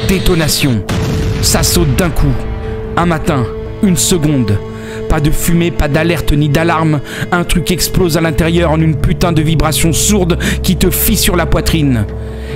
Détonation. Ça saute d'un coup. Un matin, une seconde. Pas de fumée, pas d'alerte ni d'alarme. Un truc explose à l'intérieur en une putain de vibration sourde qui te fissure la poitrine.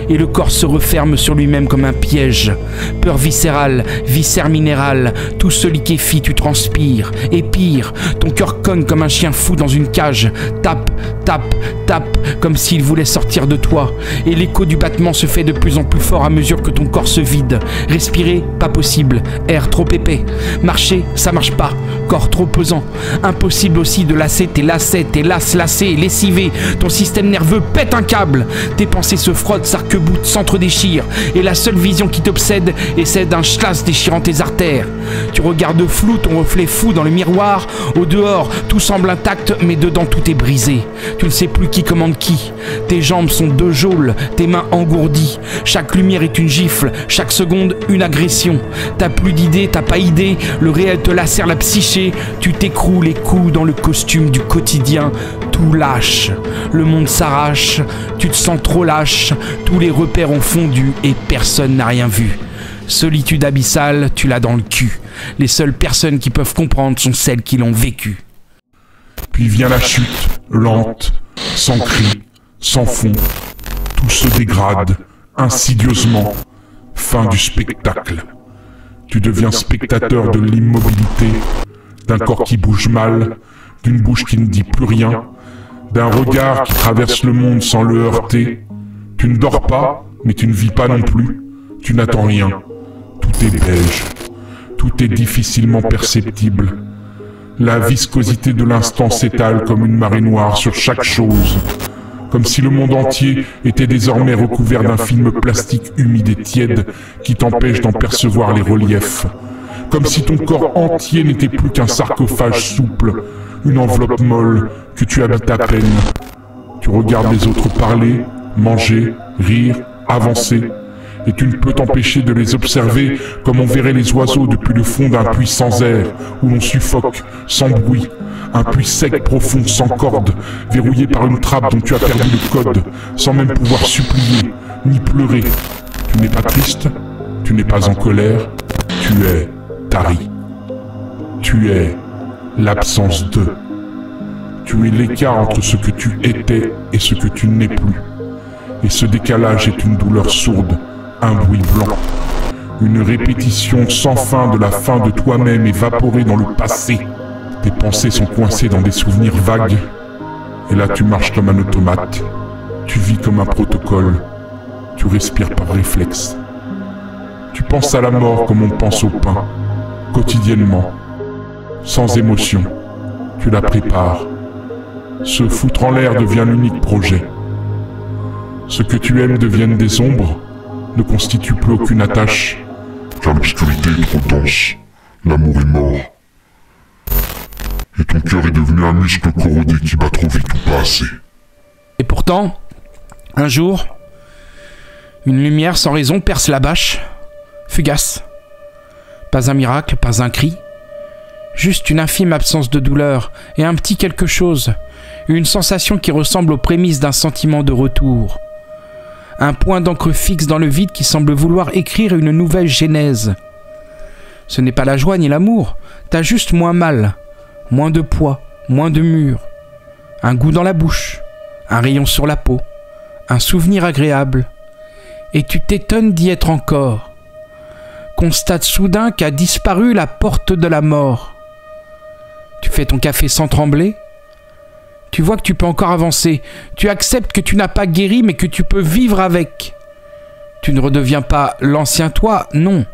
Et le corps se referme sur lui-même comme un piège. Peur viscérale, viscère minéral, tout se liquéfie, tu transpires. Et pire, ton cœur cogne comme un chien fou dans une cage. Tape, tape, tape, comme s'il voulait sortir de toi. Et l'écho du battement se fait de plus en plus fort à mesure que ton corps se vide. Respirer, pas possible. Air trop épais. Marcher, ça marche pas. Corps trop pesant. Impossible aussi de lasser tes lacets, tes laces lacées, lessivées. Ton système nerveux pète un câble. Tes pensées se frottent, s'arc-boutent, s'entre-déchirent. Et la seule vision qui t'obsède est celle d'un schlass déchirant tes artères. Tu regardes flou ton reflet fou dans le miroir. Au dehors, tout semble intact, mais dedans tout est brisé. Tu ne sais plus qui commande qui. Tes jambes sont deux geôles, tes mains engourdies. Chaque lumière est une gifle, chaque seconde une agression. T'as plus d'idées, t'as pas idée. Le réel te lacère la psyché. Tu t'écroules les coups dans le costume du quotidien. Tout lâche, le monde s'arrache. Tu te sens trop lâche. Tous les repères ont fondu et personne n'a rien vu. Solitude abyssale, tu l'as dans le cul. Les seules personnes qui peuvent comprendre sont celles qui l'ont vécu. Puis vient la chute, lente, sans cri, sans fond. Tout se dégrade, insidieusement. Fin du spectacle. Tu deviens spectateur de l'immobilité, d'un corps qui bouge mal, d'une bouche qui ne dit plus rien, d'un regard qui traverse le monde sans le heurter. Tu ne dors pas, mais tu ne vis pas non plus. Tu n'attends rien. Tout est beige. Tout est difficilement perceptible. La viscosité de l'instant s'étale comme une marée noire sur chaque chose. Comme si le monde entier était désormais recouvert d'un film plastique humide et tiède qui t'empêche d'en percevoir les reliefs. Comme si ton corps entier n'était plus qu'un sarcophage souple, une enveloppe molle que tu habites à peine. Tu regardes les autres parler, manger, rire, avancer, et tu ne peux t'empêcher de les observer comme on verrait les oiseaux depuis le fond d'un puits sans air, où l'on suffoque, sans bruit, un puits sec, profond, sans corde, verrouillé par une trappe dont tu as perdu le code, sans même pouvoir supplier, ni pleurer. Tu n'es pas triste, tu n'es pas en colère, tu es tari. Tu es l'absence de. Tu es l'écart entre ce que tu étais et ce que tu n'es plus. Et ce décalage est une douleur sourde, un bruit blanc. Une répétition sans fin de la fin de toi-même évaporée dans le passé. Tes pensées sont coincées dans des souvenirs vagues. Et là tu marches comme un automate. Tu vis comme un protocole. Tu respires par réflexe. Tu penses à la mort comme on pense au pain. Quotidiennement. Sans émotion. Tu la prépares. Se foutre en l'air devient l'unique projet. Ce que tu aimes deviennent des ombres, ne constitue plus aucune attache. Car l'obscurité est trop dense, l'amour est mort. Et ton cœur est devenu un muscle corrodé qui bat trop vite ou pas assez. Et pourtant, un jour, une lumière sans raison perce la bâche, fugace. Pas un miracle, pas un cri. Juste une infime absence de douleur et un petit quelque chose. Une sensation qui ressemble aux prémices d'un sentiment de retour. Un point d'encre fixe dans le vide qui semble vouloir écrire une nouvelle genèse. Ce n'est pas la joie ni l'amour, t'as juste moins mal, moins de poids, moins de murs. Un goût dans la bouche, un rayon sur la peau, un souvenir agréable. Et tu t'étonnes d'y être encore. Constate soudain qu'a disparu la porte de la mort. Tu fais ton café sans trembler. Tu vois que tu peux encore avancer. Tu acceptes que tu n'as pas guéri, mais que tu peux vivre avec. Tu ne redeviens pas l'ancien toi, non.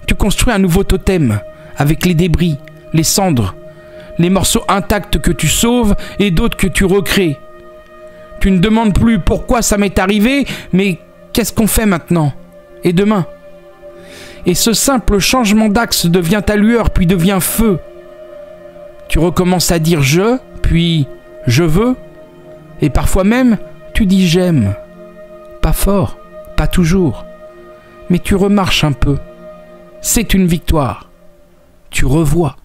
Tu construis un nouveau totem, avec les débris, les cendres, les morceaux intacts que tu sauves et d'autres que tu recrées. Tu ne demandes plus pourquoi ça m'est arrivé, mais qu'est-ce qu'on fait maintenant? Et demain? Et ce simple changement d'axe devient ta lueur, puis devient feu. Tu recommences à dire « je », puis « je veux », et parfois même, tu dis « j'aime ». Pas fort, pas toujours, mais tu remarches un peu. C'est une victoire. Tu revois.